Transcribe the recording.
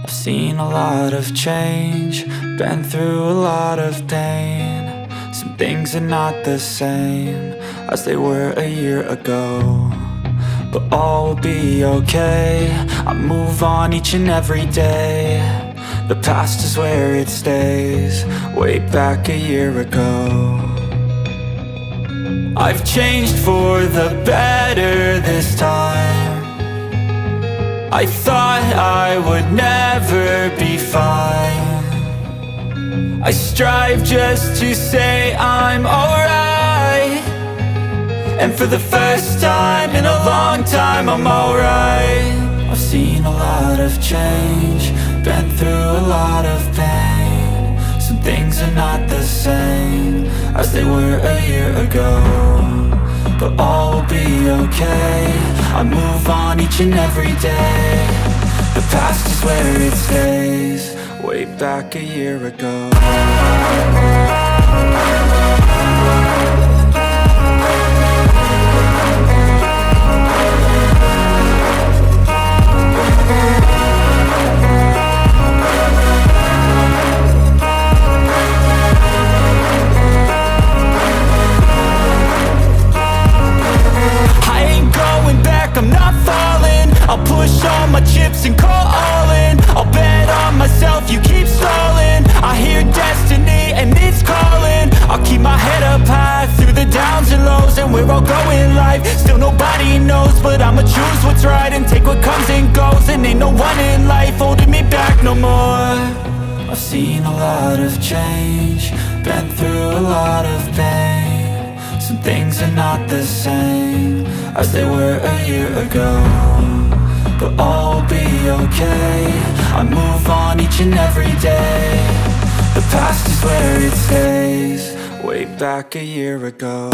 I've seen a lot of change, been through a lot of pain. Some things are not the same as they were a year ago, but all will be okay. I move on each and every day. The past is where it stays, way back a year ago. I've changed for the better this time. I thought I would never be fine. I strive just to say I'm alright, and for the first time in a long time I'm alright. I've seen a lot of change, been through a lot of pain. Some things are not the same as they were a year ago, but all will be okay. I move on each and every day. The past is where it stays, way back a year ago. I'm not falling, I'll push all my chips and call all in. I'll bet on myself, you keep stalling. I hear destiny and it's calling. I'll keep my head up high through the downs and lows, and we're all going live. Still nobody knows, but I'ma choose what's right and take what comes and goes. And ain't no one in life holding me back no more. I've seen a lot of change, been through a lot of pain. Some things are not the same as they were a year ago, but all will be okay. I move on each and every day. The past is where it stays, way back a year ago.